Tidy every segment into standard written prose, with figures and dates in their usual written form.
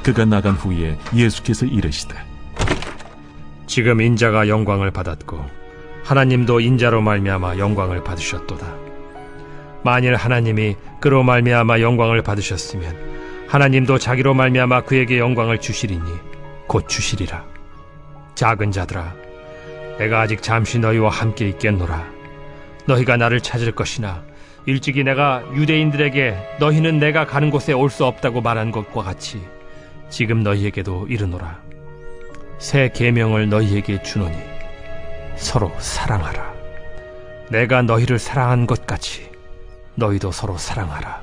그가 나간 후에 예수께서 이르시되 지금 인자가 영광을 받았고 하나님도 인자로 말미암아 영광을 받으셨도다. 만일 하나님이 그로 말미암아 영광을 받으셨으면 하나님도 자기로 말미암아 그에게 영광을 주시리니 곧 주시리라. 작은 자들아, 내가 아직 잠시 너희와 함께 있겠노라. 너희가 나를 찾을 것이나 일찍이 내가 유대인들에게 너희는 내가 가는 곳에 올 수 없다고 말한 것과 같이 지금 너희에게도 이르노라. 새 계명을 너희에게 주노니 서로 사랑하라. 내가 너희를 사랑한 것 같이 너희도 서로 사랑하라.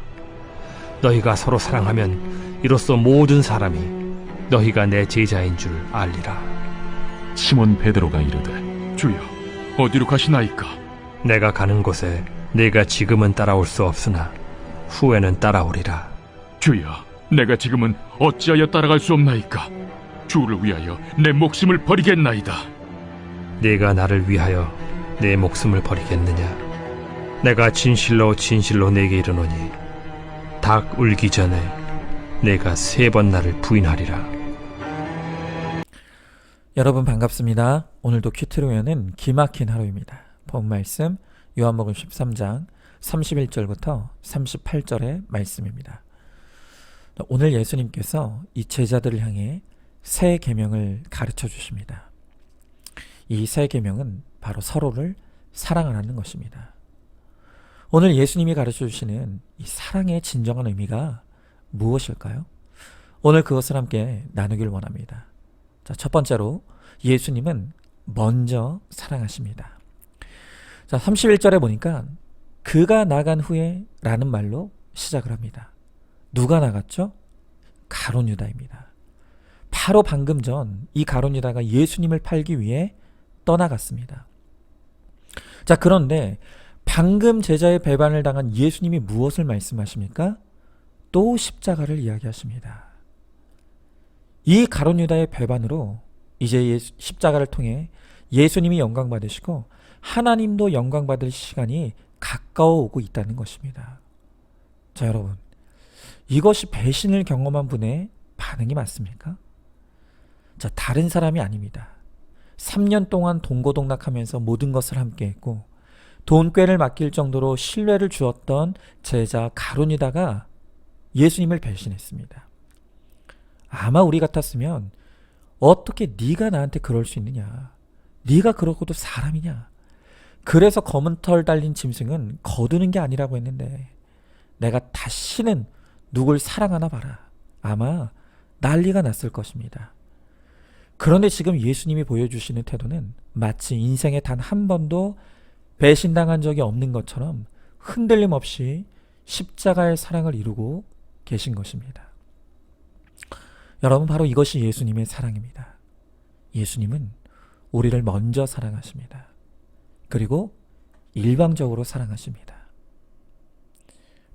너희가 서로 사랑하면 이로써 모든 사람이 너희가 내 제자인 줄 알리라. 시몬 베드로가 이르되 주여, 어디로 가시나이까? 내가 가는 곳에 네가 지금은 따라올 수 없으나 후에는 따라오리라. 주여, 내가 지금은 어찌하여 따라갈 수 없나이까? 주를 위하여 내 목숨을 버리겠나이다. 네가 나를 위하여 내 목숨을 버리겠느냐? 내가 진실로 진실로 네게 이르노니 닭 울기 전에 내가 3번 나를 부인하리라. 여러분 반갑습니다. 오늘도 큐트로에는 기막힌 하루입니다. 본 말씀 요한복음 13장 31절부터 38절의 말씀입니다. 오늘 예수님께서 이 제자들을 향해 새 계명을 가르쳐 주십니다. 이 새 계명은 바로 서로를 사랑하라는 것입니다. 오늘 예수님이 가르쳐 주시는 이 사랑의 진정한 의미가 무엇일까요? 오늘 그것을 함께 나누길 원합니다. 자, 첫 번째로 예수님은 먼저 사랑하십니다. 자, 31절에 보니까 그가 나간 후에 라는 말로 시작을 합니다. 누가 나갔죠? 가룟 유다입니다. 바로 방금 전 이 가룟 유다가 예수님을 팔기 위해 떠나갔습니다. 자, 그런데 방금 제자의 배반을 당한 예수님이 무엇을 말씀하십니까? 또 십자가를 이야기하십니다. 이 가룟 유다의 배반으로 이제 십자가를 통해 예수님이 영광 받으시고 하나님도 영광 받을 시간이 가까워 오고 있다는 것입니다. 자, 여러분, 이것이 배신을 경험한 분의 반응이 맞습니까? 자, 다른 사람이 아닙니다. 3년 동안 동고동락하면서 모든 것을 함께 했고 돈꾀를 맡길 정도로 신뢰를 주었던 제자 가룟 유다가 예수님을 배신했습니다. 아마 우리 같았으면 어떻게 네가 나한테 그럴 수 있느냐? 네가 그러고도 사람이냐? 그래서 검은 털 달린 짐승은 거두는 게 아니라고 했는데 내가 다시는 누굴 사랑하나 봐라. 아마 난리가 났을 것입니다. 그런데 지금 예수님이 보여주시는 태도는 마치 인생에 단 한 번도 배신당한 적이 없는 것처럼 흔들림 없이 십자가의 사랑을 이루고 계신 것입니다. 여러분, 바로 이것이 예수님의 사랑입니다. 예수님은 우리를 먼저 사랑하십니다. 그리고 일방적으로 사랑하십니다.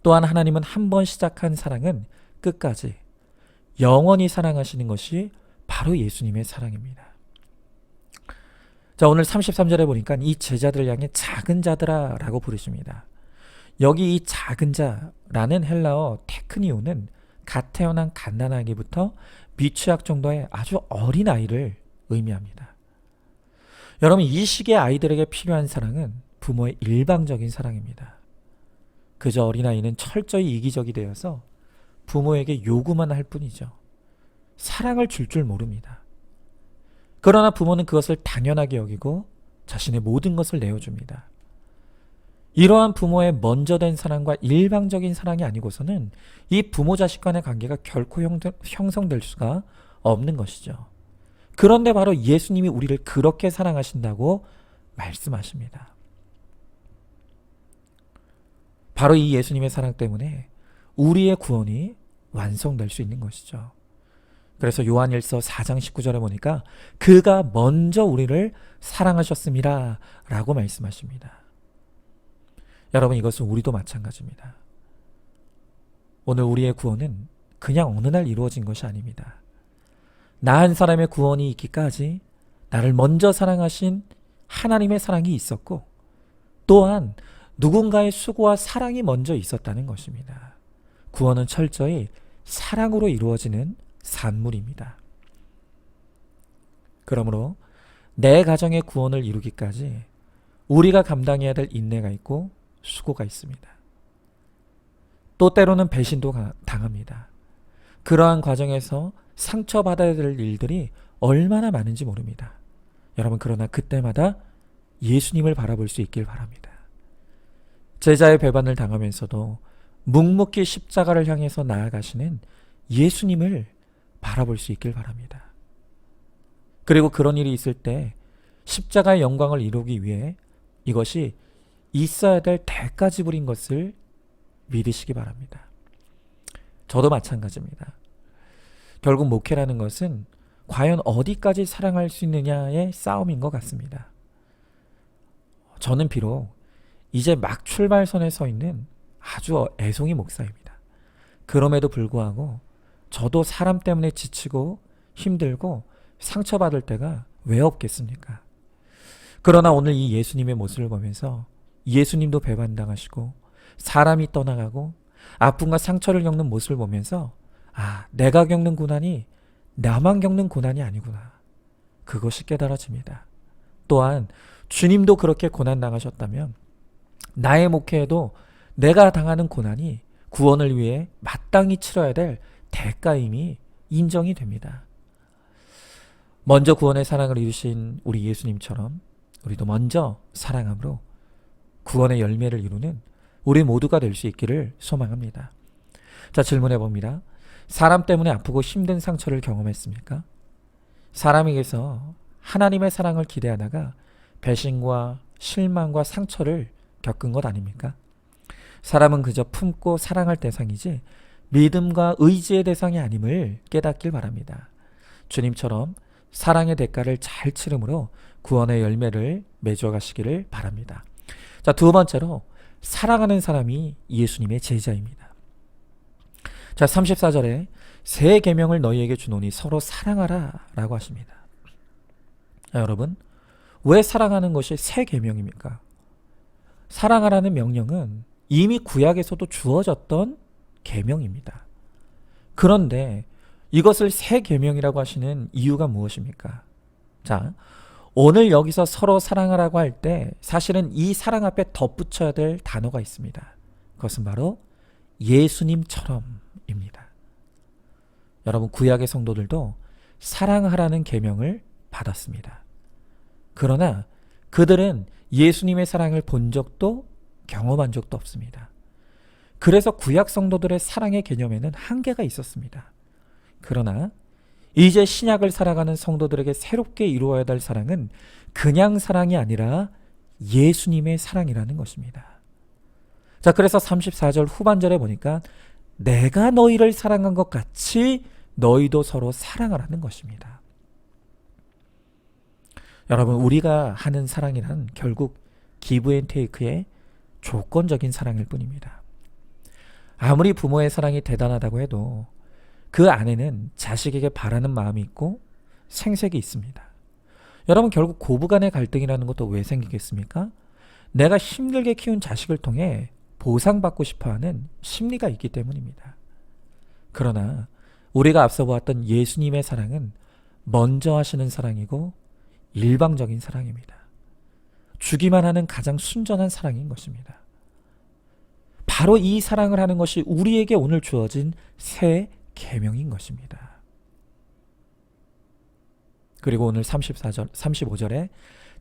또한 하나님은 한 번 시작한 사랑은 끝까지 영원히 사랑하시는 것이 바로 예수님의 사랑입니다. 자, 오늘 33절에 보니까 이 제자들을 향해 작은 자들아 라고 부르십니다. 여기 이 작은 자라는 헬라어 테크니오는 갓 태어난 갓난아기부터 미취학 정도의 아주 어린 아이를 의미합니다. 여러분, 이 시기의 아이들에게 필요한 사랑은 부모의 일방적인 사랑입니다. 그저 어린아이는 철저히 이기적이 되어서 부모에게 요구만 할 뿐이죠. 사랑을 줄 모릅니다. 그러나 부모는 그것을 당연하게 여기고 자신의 모든 것을 내어줍니다. 이러한 부모의 먼저 된 사랑과 일방적인 사랑이 아니고서는 이 부모 자식 간의 관계가 결코 형성될 수가 없는 것이죠. 그런데 바로 예수님이 우리를 그렇게 사랑하신다고 말씀하십니다. 바로 이 예수님의 사랑 때문에 우리의 구원이 완성될 수 있는 것이죠. 그래서 요한일서 4장 19절에 보니까 그가 먼저 우리를 사랑하셨습니다 라고 말씀하십니다. 여러분, 이것은 우리도 마찬가지입니다. 오늘 우리의 구원은 그냥 어느 날 이루어진 것이 아닙니다. 나 한 사람의 구원이 있기까지 나를 먼저 사랑하신 하나님의 사랑이 있었고 또한 누군가의 수고와 사랑이 먼저 있었다는 것입니다. 구원은 철저히 사랑으로 이루어지는 산물입니다. 그러므로 내 가정의 구원을 이루기까지 우리가 감당해야 될 인내가 있고 수고가 있습니다. 또 때로는 배신도 당합니다. 그러한 과정에서 상처받아야 될 일들이 얼마나 많은지 모릅니다. 여러분, 그러나 그때마다 예수님을 바라볼 수 있길 바랍니다. 제자의 배반을 당하면서도 묵묵히 십자가를 향해서 나아가시는 예수님을 바라볼 수 있길 바랍니다. 그리고 그런 일이 있을 때 십자가의 영광을 이루기 위해 이것이 있어야 될 대가 지불인 것을 믿으시기 바랍니다. 저도 마찬가지입니다. 결국 목회라는 것은 과연 어디까지 사랑할 수 있느냐의 싸움인 것 같습니다. 저는 비록 이제 막 출발선에 서 있는 아주 애송이 목사입니다. 그럼에도 불구하고 저도 사람 때문에 지치고 힘들고 상처받을 때가 왜 없겠습니까? 그러나 오늘 이 예수님의 모습을 보면서 예수님도 배반당하시고 사람이 떠나가고 아픔과 상처를 겪는 모습을 보면서 내가 겪는 고난이 나만 겪는 고난이 아니구나. 그것이 깨달아집니다. 또한 주님도 그렇게 고난당하셨다면 나의 목회에도 내가 당하는 고난이 구원을 위해 마땅히 치러야 될 대가임이 인정이 됩니다. 먼저 구원의 사랑을 이루신 우리 예수님처럼 우리도 먼저 사랑함으로 구원의 열매를 이루는 우리 모두가 될 수 있기를 소망합니다. 자, 질문해 봅니다. 사람 때문에 아프고 힘든 상처를 경험했습니까? 사람에게서 하나님의 사랑을 기대하다가 배신과 실망과 상처를 겪은 것 아닙니까? 사람은 그저 품고 사랑할 대상이지 믿음과 의지의 대상이 아님을 깨닫길 바랍니다. 주님처럼 사랑의 대가를 잘 치름으로 구원의 열매를 맺어 가시기를 바랍니다. 자, 두 번째로 사랑하는 사람이 예수님의 제자입니다. 자, 34절에 새 계명을 너희에게 주노니 서로 사랑하라 라고 하십니다. 자, 여러분, 왜 사랑하는 것이 새 계명입니까? 사랑하라는 명령은 이미 구약에서도 주어졌던 계명입니다. 그런데 이것을 새 계명이라고 하시는 이유가 무엇입니까? 자, 오늘 여기서 서로 사랑하라고 할 때 사실은 이 사랑 앞에 덧붙여야 될 단어가 있습니다. 그것은 바로 예수님처럼입니다. 여러분, 구약의 성도들도 사랑하라는 계명을 받았습니다. 그러나 그들은 예수님의 사랑을 본 적도 경험한 적도 없습니다. 그래서 구약 성도들의 사랑의 개념에는 한계가 있었습니다. 그러나 이제 신약을 살아가는 성도들에게 새롭게 이루어야 될 사랑은 그냥 사랑이 아니라 예수님의 사랑이라는 것입니다. 자, 그래서 34절 후반절에 보니까 내가 너희를 사랑한 것 같이 너희도 서로 사랑하라는 것입니다. 여러분, 우리가 하는 사랑이란 결국 기브 앤 테이크의 조건적인 사랑일 뿐입니다. 아무리 부모의 사랑이 대단하다고 해도 그 안에는 자식에게 바라는 마음이 있고 생색이 있습니다. 여러분, 결국 고부간의 갈등이라는 것도 왜 생기겠습니까? 내가 힘들게 키운 자식을 통해 보상받고 싶어하는 심리가 있기 때문입니다. 그러나 우리가 앞서 보았던 예수님의 사랑은 먼저 하시는 사랑이고 일방적인 사랑입니다. 주기만 하는 가장 순전한 사랑인 것입니다. 바로 이 사랑을 하는 것이 우리에게 오늘 주어진 새 계명인 것입니다. 그리고 오늘 34절, 35절에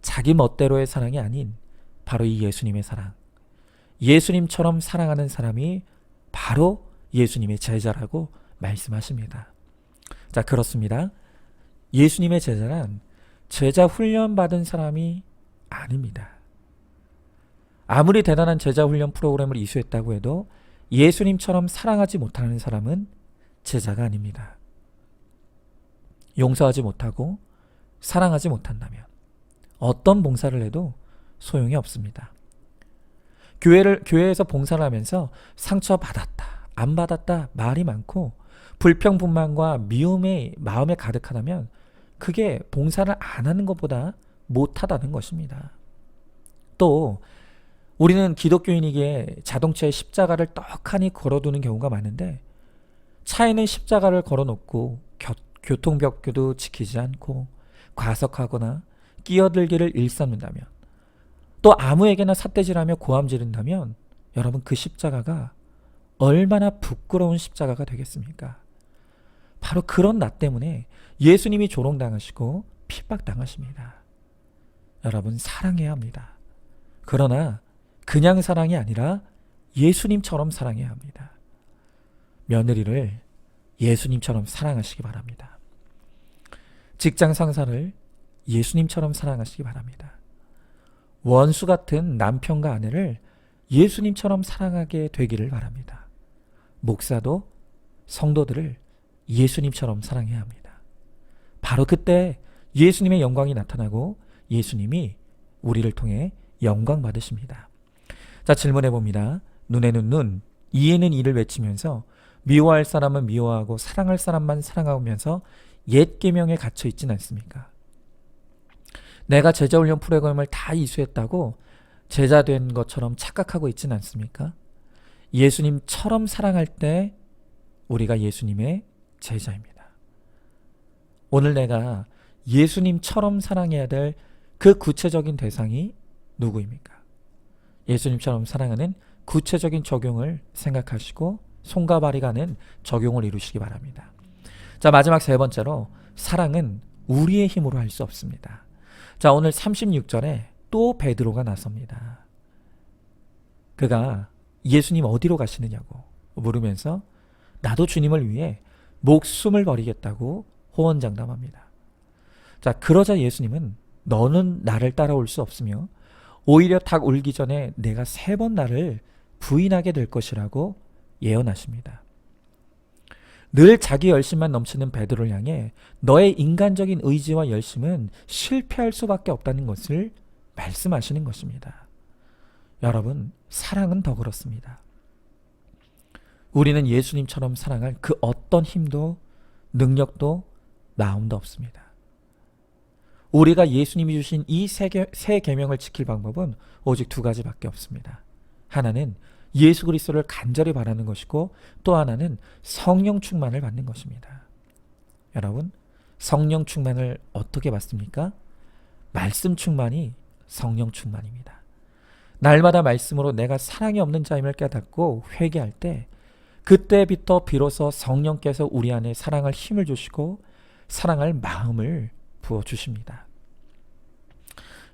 자기 멋대로의 사랑이 아닌 바로 이 예수님의 사랑, 예수님처럼 사랑하는 사람이 바로 예수님의 제자라고 말씀하십니다. 자, 그렇습니다. 예수님의 제자란 제자 훈련 받은 사람이 아닙니다. 아무리 대단한 제자 훈련 프로그램을 이수했다고 해도 예수님처럼 사랑하지 못하는 사람은 제자가 아닙니다. 용서하지 못하고 사랑하지 못한다면 어떤 봉사를 해도 소용이 없습니다. 교회에서 봉사를 하면서 상처받았다, 안 받았다 말이 많고 불평분만과 미움이 마음에 가득하다면 그게 봉사를 안 하는 것보다 못하다는 것입니다. 또 우리는 기독교인이기에 자동차에 십자가를 떡하니 걸어두는 경우가 많은데 차에는 십자가를 걸어놓고 교통법규도 지키지 않고 과속하거나 끼어들기를 일삼는다면, 또 아무에게나 삿대질하며 고함 지른다면 여러분, 그 십자가가 얼마나 부끄러운 십자가가 되겠습니까? 바로 그런 나 때문에 예수님이 조롱당하시고 핍박당하십니다. 여러분, 사랑해야 합니다. 그러나 그냥 사랑이 아니라 예수님처럼 사랑해야 합니다. 며느리를 예수님처럼 사랑하시기 바랍니다. 직장 상사를 예수님처럼 사랑하시기 바랍니다. 원수 같은 남편과 아내를 예수님처럼 사랑하게 되기를 바랍니다. 목사도 성도들을 예수님처럼 사랑해야 합니다. 바로 그때 예수님의 영광이 나타나고 예수님이 우리를 통해 영광 받으십니다. 자, 질문해 봅니다. 눈에는 눈, 이에는 이를 외치면서 미워할 사람은 미워하고 사랑할 사람만 사랑하면서 옛 계명에 갇혀 있진 않습니까? 내가 제자훈련 프로그램을 다 이수했다고 제자된 것처럼 착각하고 있진 않습니까? 예수님처럼 사랑할 때 우리가 예수님의 제자입니다. 오늘 내가 예수님처럼 사랑해야 될 그 구체적인 대상이 누구입니까? 예수님처럼 사랑하는 구체적인 적용을 생각하시고 손과 발이 가는 적용을 이루시기 바랍니다. 자, 마지막 세 번째로, 사랑은 우리의 힘으로 할 수 없습니다. 자, 오늘 36절에 또 베드로가 나섭니다. 그가 예수님 어디로 가시느냐고 물으면서 나도 주님을 위해 목숨을 버리겠다고 호언장담합니다. 자, 그러자 예수님은 너는 나를 따라올 수 없으며 오히려 닭 울기 전에 내가 3번 나를 부인하게 될 것이라고 예언하십니다. 늘 자기 열심만 넘치는 베드로를 향해 너의 인간적인 의지와 열심은 실패할 수밖에 없다는 것을 말씀하시는 것입니다. 여러분, 사랑은 더 그렇습니다. 우리는 예수님처럼 사랑할 그 어떤 힘도 능력도 마음도 없습니다. 우리가 예수님이 주신 이 세 계명을 지킬 방법은 오직 2가지밖에 없습니다. 하나는 예수 그리스도를 간절히 바라는 것이고, 또 하나는 성령 충만을 받는 것입니다. 여러분, 성령 충만을 어떻게 받습니까? 말씀 충만이 성령 충만입니다. 날마다 말씀으로 내가 사랑이 없는 자임을 깨닫고 회개할 때, 그때부터 비로소 성령께서 우리 안에 사랑할 힘을 주시고 사랑할 마음을 부어주십니다.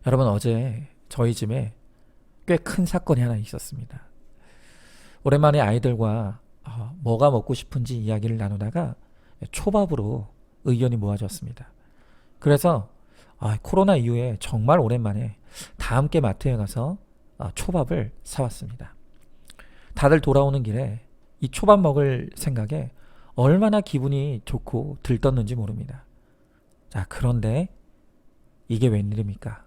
여러분, 어제 저희 집에 꽤 큰 사건이 하나 있었습니다. 오랜만에 아이들과 뭐가 먹고 싶은지 이야기를 나누다가 초밥으로 의견이 모아졌습니다. 그래서 코로나 이후에 정말 오랜만에 다 함께 마트에 가서 초밥을 사왔습니다. 다들 돌아오는 길에 이 초밥 먹을 생각에 얼마나 기분이 좋고 들떴는지 모릅니다. 자, 그런데 이게 웬일입니까?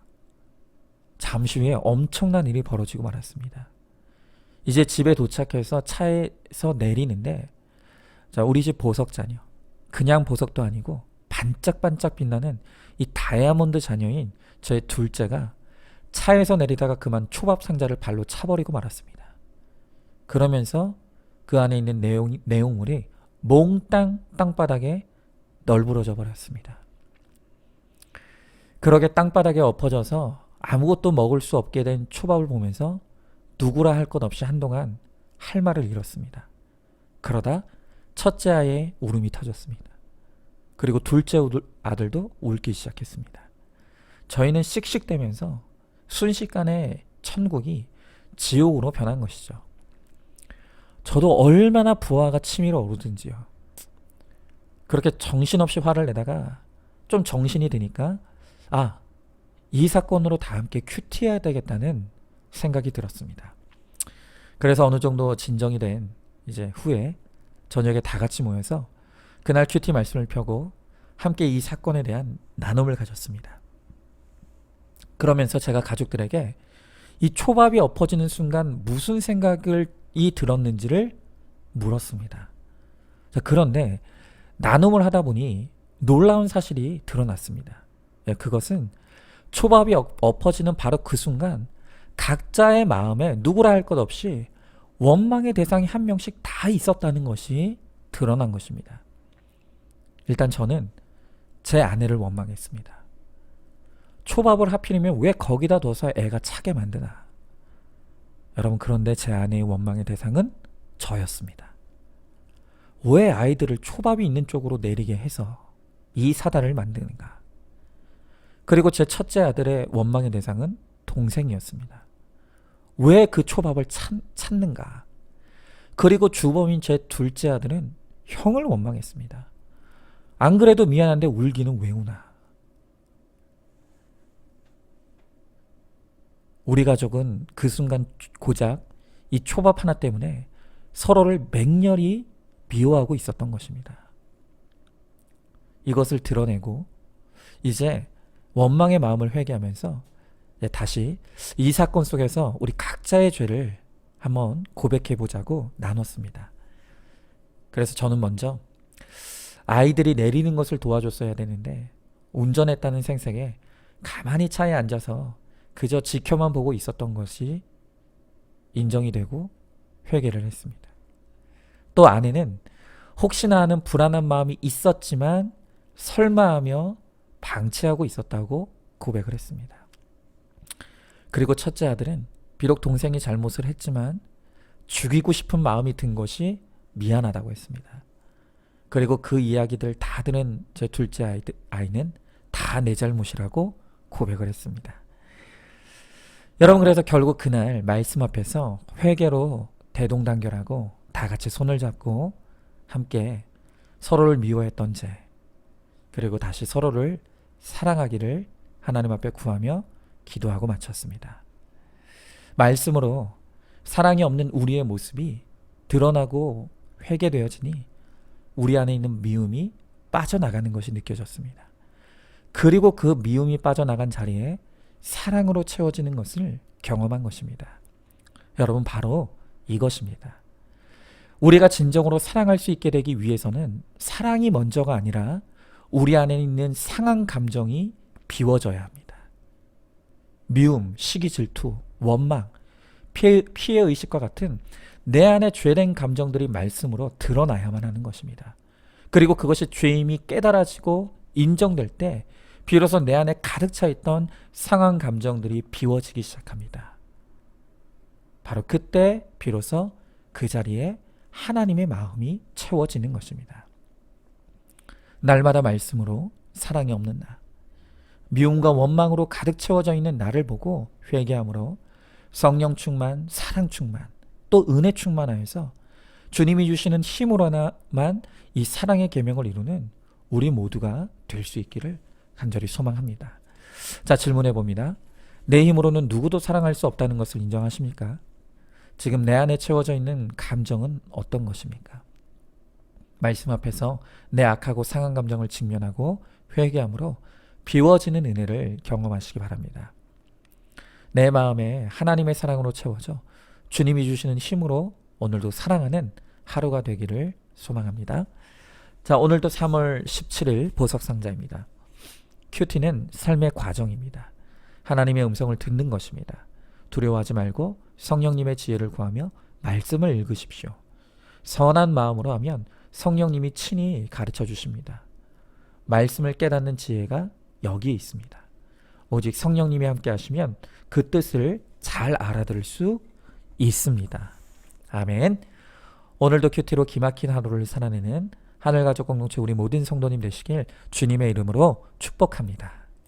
잠시 후에 엄청난 일이 벌어지고 말았습니다. 이제 집에 도착해서 차에서 내리는데, 자, 우리 집 보석 자녀, 그냥 보석도 아니고 반짝반짝 빛나는 이 다이아몬드 자녀인 저의 둘째가 차에서 내리다가 그만 초밥 상자를 발로 차버리고 말았습니다. 그러면서 그 안에 있는 내용물이 몽땅 땅바닥에 널브러져 버렸습니다. 그러게 땅바닥에 엎어져서 아무것도 먹을 수 없게 된 초밥을 보면서 누구라 할 것 없이 한동안 할 말을 잃었습니다. 그러다 첫째 아이의 울음이 터졌습니다. 그리고 둘째 아들도 울기 시작했습니다. 저희는 씩씩대면서 순식간에 천국이 지옥으로 변한 것이죠. 저도 얼마나 부하가 치밀어 오르든지요. 그렇게 정신없이 화를 내다가 좀 정신이 드니까 이 사건으로 다 함께 큐티해야 되겠다는 생각이 들었습니다. 그래서 어느 정도 진정이 된 이제 후에 저녁에 다 같이 모여서 그날 큐티 말씀을 펴고 함께 이 사건에 대한 나눔을 가졌습니다. 그러면서 제가 가족들에게 이 초밥이 엎어지는 순간 무슨 생각이 들었는지를 물었습니다. 자, 그런데 나눔을 하다 보니 놀라운 사실이 드러났습니다. 그것은 초밥이 엎어지는 바로 그 순간 각자의 마음에 누구라 할 것 없이 원망의 대상이 한 명씩 다 있었다는 것이 드러난 것입니다. 일단 저는 제 아내를 원망했습니다. 초밥을 하필이면 왜 거기다 둬서 애가 차게 만드나. 여러분, 그런데 제 아내의 원망의 대상은 저였습니다. 왜 아이들을 초밥이 있는 쪽으로 내리게 해서 이 사단을 만드는가. 그리고 제 첫째 아들의 원망의 대상은 동생이었습니다. 왜 그 초밥을 찾는가. 그리고 주범인 제 둘째 아들은 형을 원망했습니다. 안 그래도 미안한데 울기는 왜 우나. 우리 가족은 그 순간 고작 이 초밥 하나 때문에 서로를 맹렬히 미워하고 있었던 것입니다. 이것을 드러내고 이제 원망의 마음을 회개하면서 다시 이 사건 속에서 우리 각자의 죄를 한번 고백해 보자고 나눴습니다. 그래서 저는 먼저 아이들이 내리는 것을 도와줬어야 되는데 운전했다는 생색에 가만히 차에 앉아서 그저 지켜만 보고 있었던 것이 인정이 되고 회개를 했습니다. 또 아내는 혹시나 하는 불안한 마음이 있었지만 설마하며 방치하고 있었다고 고백을 했습니다. 그리고 첫째 아들은 비록 동생이 잘못을 했지만 죽이고 싶은 마음이 든 것이 미안하다고 했습니다. 그리고 그 이야기들 다 들은 제 둘째 아이는 다 내 잘못이라고 고백을 했습니다. 여러분, 그래서 결국 그날 말씀 앞에서 회개로 대동단결하고 다 같이 손을 잡고 함께 서로를 미워했던 죄, 그리고 다시 서로를 사랑하기를 하나님 앞에 구하며 기도하고 마쳤습니다. 말씀으로 사랑이 없는 우리의 모습이 드러나고 회개되어지니 우리 안에 있는 미움이 빠져나가는 것이 느껴졌습니다. 그리고 그 미움이 빠져나간 자리에 사랑으로 채워지는 것을 경험한 것입니다. 여러분, 바로 이것입니다. 우리가 진정으로 사랑할 수 있게 되기 위해서는 사랑이 먼저가 아니라 우리 안에 있는 상한 감정이 비워져야 합니다. 미움, 시기, 질투, 원망, 피해의식과 같은 내 안에 죄된 감정들이 말씀으로 드러나야만 하는 것입니다. 그리고 그것이 죄임이 깨달아지고 인정될 때 비로소 내 안에 가득 차 있던 상한 감정들이 비워지기 시작합니다. 바로 그때 비로소 그 자리에 하나님의 마음이 채워지는 것입니다. 날마다 말씀으로 사랑이 없는 나, 미움과 원망으로 가득 채워져 있는 나를 보고 회개함으로 성령 충만, 사랑 충만, 또 은혜 충만하여서 주님이 주시는 힘으로만 이 사랑의 계명을 이루는 우리 모두가 될 수 있기를 간절히 소망합니다. 자, 질문해 봅니다. 내 힘으로는 누구도 사랑할 수 없다는 것을 인정하십니까? 지금 내 안에 채워져 있는 감정은 어떤 것입니까? 말씀 앞에서 내 악하고 상한 감정을 직면하고 회개함으로 비워지는 은혜를 경험하시기 바랍니다. 내 마음에 하나님의 사랑으로 채워져 주님이 주시는 힘으로 오늘도 사랑하는 하루가 되기를 소망합니다. 자, 오늘도 3월 17일 보석상자입니다. 큐티는 삶의 과정입니다. 하나님의 음성을 듣는 것입니다. 두려워하지 말고 성령님의 지혜를 구하며 말씀을 읽으십시오. 선한 마음으로 하면 성령님이 친히 가르쳐 주십니다. 말씀을 깨닫는 지혜가 여기에 있습니다. 오직 성령님이 함께 하시면 그 뜻을 잘 알아들을 수 있습니다. 아멘. 오늘도 큐티로 기막힌 하루를 살아내는 하늘가족 공동체 우리 모든 성도님 되시길 주님의 이름으로 축복합니다.